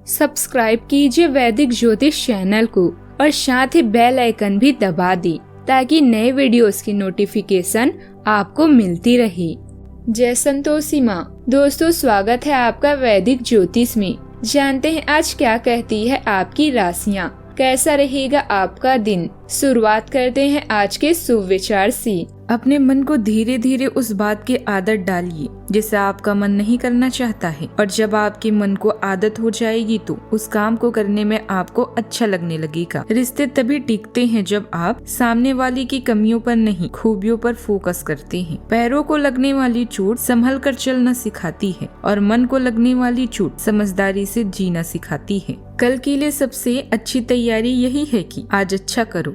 Subscribe कीजिए वैदिक ज्योतिष चैनल को और साथ ही बेल आइकन भी दबा दी ताकि नए वीडियोस की नोटिफिकेशन आपको मिलती रहे। जय संतोषी माँ। दोस्तों, स्वागत है आपका वैदिक ज्योतिष में। जानते हैं आज क्या कहती है आपकी राशियाँ, कैसा रहेगा आपका दिन। शुरुआत करते हैं आज के शुभ विचार से। अपने मन को धीरे धीरे उस बात की आदत डालिए जिसे आपका मन नहीं करना चाहता है, और जब आपके मन को आदत हो जाएगी तो उस काम को करने में आपको अच्छा लगने लगेगा। रिश्ते तभी टिकते हैं जब आप सामने वाले की कमियों पर नहीं, खूबियों पर फोकस करते हैं। पैरों को लगने वाली चोट संभल कर चलना सिखाती है और मन को लगने वाली चोट समझदारी से जीना सिखाती है। कल के लिए सबसे अच्छी तैयारी यही है कि आज अच्छा करो।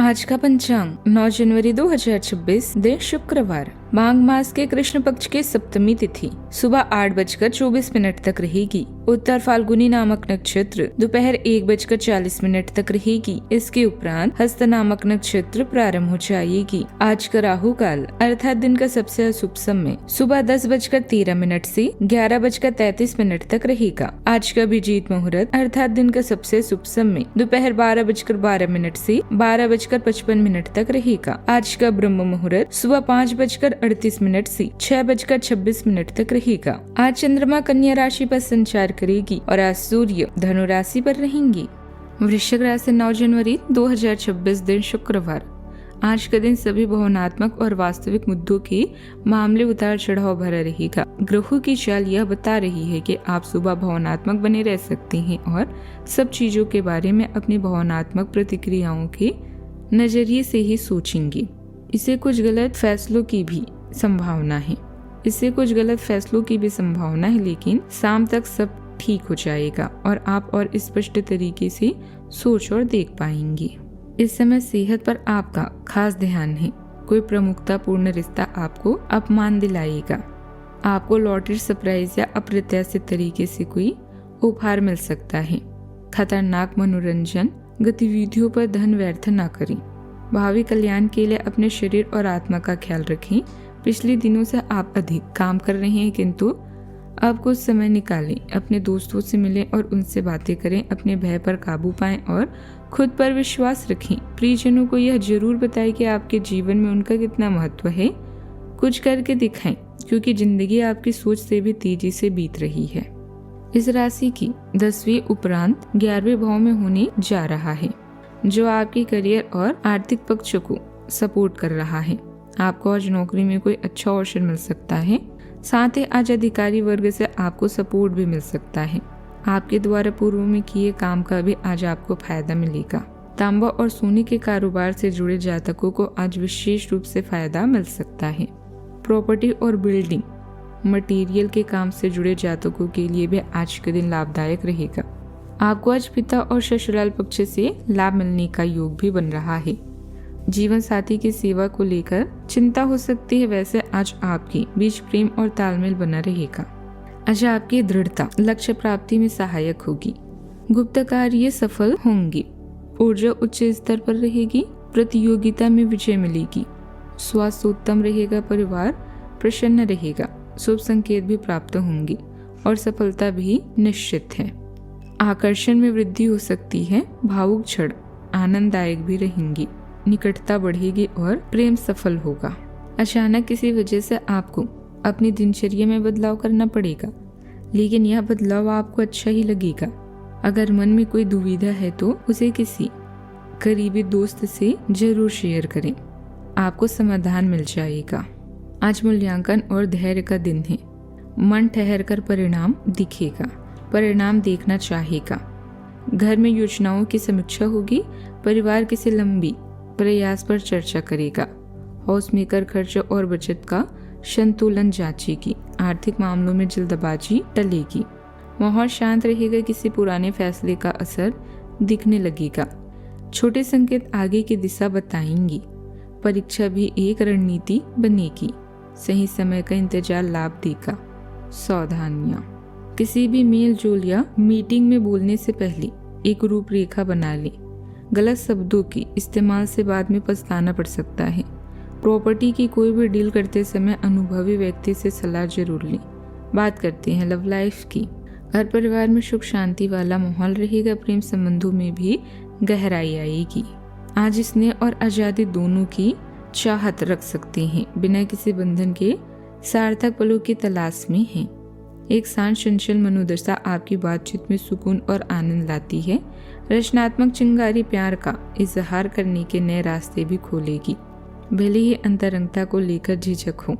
आज का पंचांग 9 जनवरी 2026, दिन शुक्रवार। माघ मास के कृष्ण पक्ष के सप्तमी तिथि सुबह 8:24 तक रहेगी। उत्तर फाल्गुनी नामक नक्षत्र दोपहर 1:40 तक रहेगी। इसके उपरांत हस्त नामक नक्षत्र प्रारंभ हो जाएगी। आज का राहु काल अर्थात दिन का सबसे अशुभ समय सुबह 10:13 से 11:33 तक रहेगा। आज का अभिजीत मुहूर्त अर्थात दिन का सबसे शुभ समय दोपहर 12:12 से 12:55 तक रहेगा। आज का ब्रह्म मुहूर्त सुबह 5:38 से 6:26 तक रहेगा। आज चंद्रमा कन्या राशि पर संचार करेगी और आज सूर्य धनु राशि पर रहेंगी। वृश्चिक राशि 9 जनवरी 2026, दिन शुक्रवार। आज का दिन सभी भावनात्मक और वास्तविक मुद्दों के मामले उतार चढ़ाव भरा रहेगा। ग्रहों की चाल यह बता रही है कि आप सुबह भावनात्मक बने रह सकते हैं और सब चीजों के बारे में अपनी भावनात्मक प्रतिक्रियाओं के नजरिए से ही सोचेंगे। इससे कुछ गलत फैसलों की भी संभावना है, लेकिन शाम तक सब ठीक हो जाएगा और आप और स्पष्ट तरीके से सोच और देख पाएंगे। इस समय सेहत पर आपका खास ध्यान है। कोई प्रमुखतापूर्ण रिश्ता आपको अपमान दिलाएगा। आपको लॉटरी, सरप्राइज या अप्रत्याशित तरीके से कोई उपहार मिल सकता है। खतरनाक मनोरंजन गतिविधियों पर धन व्यर्थ न करें। भावी कल्याण के लिए अपने शरीर और आत्मा का ख्याल रखें। पिछले दिनों से आप अधिक काम कर रहे हैं, किंतु अब कुछ समय निकालें, अपने दोस्तों से मिलें और उनसे बातें करें। अपने भय पर काबू पाएं और खुद पर विश्वास रखें। प्रियजनों को यह जरूर बताएं कि आपके जीवन में उनका कितना महत्व है। कुछ करके दिखाएं, क्योंकि जिंदगी आपकी सोच से भी तेजी से बीत रही है। इस राशि की 10वीं उपरांत 11वें भाव में होने जा रहा है, जो आपके करियर और आर्थिक पक्षों को सपोर्ट कर रहा है। आपको आज नौकरी में कोई अच्छा अवसर मिल सकता है। साथ ही आज अधिकारी वर्ग से आपको सपोर्ट भी मिल सकता है। आपके द्वारा पूर्व में किए काम का भी आज आपको फायदा मिलेगा। तांबा और सोने के कारोबार से जुड़े जातकों को आज विशेष रूप से फायदा मिल सकता है। प्रॉपर्टी और बिल्डिंग मटेरियल के काम से जुड़े जातकों के लिए भी आज का दिन लाभदायक रहेगा। आपको आज पिता और ससुराल पक्ष से लाभ मिलने का योग भी बन रहा है। जीवन साथी की सेवा को लेकर चिंता हो सकती है, वैसे आज आपके बीच प्रेम और तालमेल बना रहेगा। आज आपकी दृढ़ता लक्ष्य प्राप्ति में सहायक होगी। गुप्त कार्य सफल होंगे। ऊर्जा उच्च स्तर पर रहेगी। प्रतियोगिता में विजय मिलेगी। स्वास्थ्य उत्तम रहेगा। परिवार प्रसन्न रहेगा। शुभ संकेत भी प्राप्त होंगे और सफलता भी निश्चित है। आकर्षण में वृद्धि हो सकती है। भावुक क्षण आनंददायक भी रहेंगी। निकटता बढ़ेगी और प्रेम सफल होगा। अचानक किसी वजह से आपको अपनी दिनचर्या में बदलाव करना पड़ेगा, लेकिन यह बदलाव आपको अच्छा ही लगेगा। अगर मन में कोई दुविधा है तो उसे किसी करीबी दोस्त से जरूर शेयर करें, आपको समाधान मिल जाएगा। आज मूल्यांकन और धैर्य का दिन है। मन ठहर कर परिणाम दिखेगा, परिणाम देखना चाहेगा। घर में योजनाओं की समीक्षा होगी। परिवार किसी लंबी प्रयास पर चर्चा करेगा। हाउस मेकर खर्च और बचत का संतुलन जांचेगी। आर्थिक मामलों में जल्दबाजी टलेगी। माहौल शांत रहेगा। किसी पुराने फैसले का असर दिखने लगेगा। छोटे संकेत आगे की दिशा बताएंगी। परीक्षा भी एक रणनीति बनेगी। सही समय का इंतजार लाभ देगा। सावधानियां। किसी भी मेल जोल या मीटिंग में बोलने से पहले एक रूपरेखा बना लें। गलत शब्दों के इस्तेमाल से बाद में पछताना पड़ सकता है। प्रॉपर्टी की कोई भी डील करते समय अनुभवी व्यक्ति से सलाह जरूर लें। बात करते हैं लव लाइफ की। घर परिवार में सुख शांति वाला माहौल रहेगा। प्रेम संबंधों में भी गहराई आएगी। आज स्नेह और आजादी दोनों की चाहत रख सकते हैं, बिना किसी बंधन के सार्थक पलों की तलाश में हैं। एक शांत चंचल मनोदशा आपकी बातचीत में सुकून और आनंद लाती है। रचनात्मक चिंगारी प्यार का इजहार करने के नए रास्ते भी खोलेगी। भले ही अंतरंगता को लेकर झिझक हो,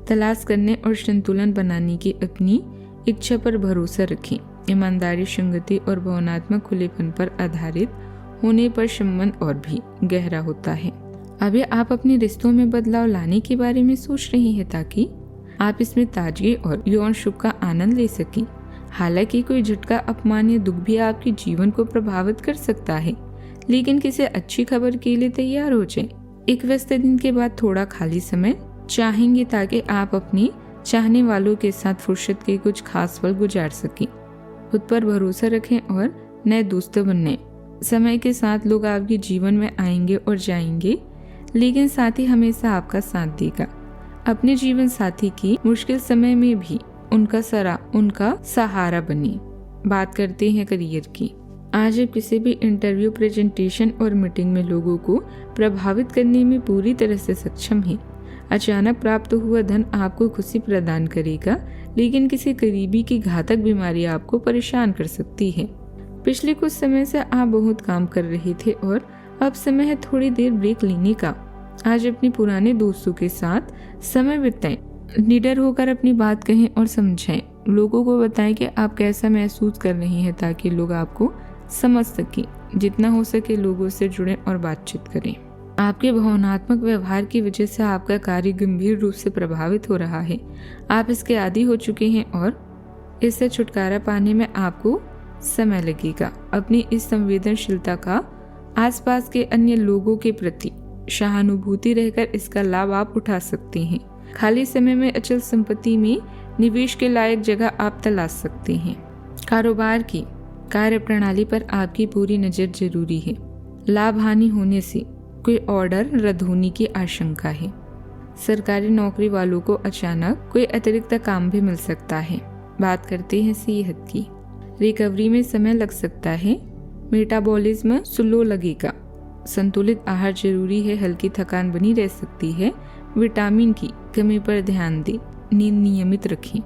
तलाश करने और संतुलन बनाने की अपनी इच्छा पर भरोसा रखें। ईमानदारी, संगति और भावनात्मक खुलेपन पर आधारित होने पर संबंध और भी गहरा होता है। अभी आप अपने रिश्तों में बदलाव लाने के बारे में सोच रही हैं ताकि आप इसमें ताजगी और यौन सुख का आनंद ले सकें। हालांकि कोई झटका, अपमान या दुख भी आपके जीवन को प्रभावित कर सकता है, लेकिन किसी अच्छी खबर के लिए तैयार हो जाएं। एक व्यस्त दिन के बाद थोड़ा खाली समय चाहेंगे ताकि आप अपनी चाहने वालों के साथ फुर्सत के कुछ खास पल गुजार सकें। खुद पर भरोसा रखें और नए दोस्त बने। समय के साथ लोग आपके जीवन में आएंगे और जाएंगे, लेकिन साथ ही हमेशा आपका साथ देगा। अपने जीवन साथी की मुश्किल समय में भी उनका सहारा बने। बात करते हैं करियर की। आज आप किसी भी इंटरव्यू, प्रेजेंटेशन और मीटिंग में लोगों को प्रभावित करने में पूरी तरह से सक्षम हैं। अचानक प्राप्त हुआ धन आपको खुशी प्रदान करेगा, लेकिन किसी करीबी की घातक बीमारी आपको परेशान कर सकती है। पिछले कुछ समय से आप बहुत काम कर रहे थे और अब समय है थोड़ी देर ब्रेक लेने का। आज अपने पुराने दोस्तों के साथ समय बिताएं। निडर होकर अपनी बात कहें और समझाएं। लोगों को बताएं कि आप कैसा महसूस कर रहे हैं ताकि लोग आपको समझ सकें। जितना हो सके लोगों से जुड़ें और बातचीत करें। आपके भावनात्मक व्यवहार की वजह से आपका कार्य गंभीर रूप से प्रभावित हो रहा है। आप इसके आदी हो चुके हैं और इससे छुटकारा पाने में आपको समय लगेगा। अपनी इस संवेदनशीलता का आसपास के अन्य लोगों के प्रति सहानुभूति रहकर इसका लाभ आप उठा सकते हैं। खाली समय में अचल संपत्ति में निवेश के लायक जगह आप तलाश सकते हैं। कारोबार की कार्य प्रणाली पर आपकी पूरी नजर जरूरी है। लाभ हानि होने से कोई ऑर्डर रद्द होने की आशंका है। सरकारी नौकरी वालों को अचानक कोई अतिरिक्त काम भी मिल सकता है। बात करते हैं सेहत की। रिकवरी में समय लग सकता है। मेटाबॉलिज्म स्लो लगेगा। संतुलित आहार जरूरी है। हल्की थकान बनी रह सकती है। विटामिन की कमी पर ध्यान दें। नींद नियमित रखें।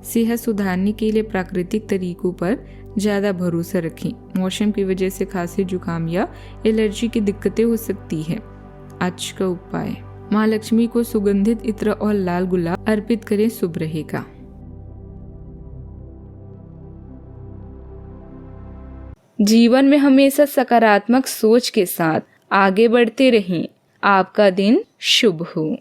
सेहत सुधारने के लिए प्राकृतिक तरीकों पर ज्यादा भरोसा रखें। मौसम की वजह से खांसी, जुकाम या एलर्जी की दिक्कतें हो सकती है। आज का उपाय, माँ लक्ष्मी को सुगंधित इत्र और लाल गुलाब अर्पित करें, शुभ रहेगा। जीवन में हमेशा सकारात्मक सोच के साथ आगे बढ़ते रहें। आपका दिन शुभ हो।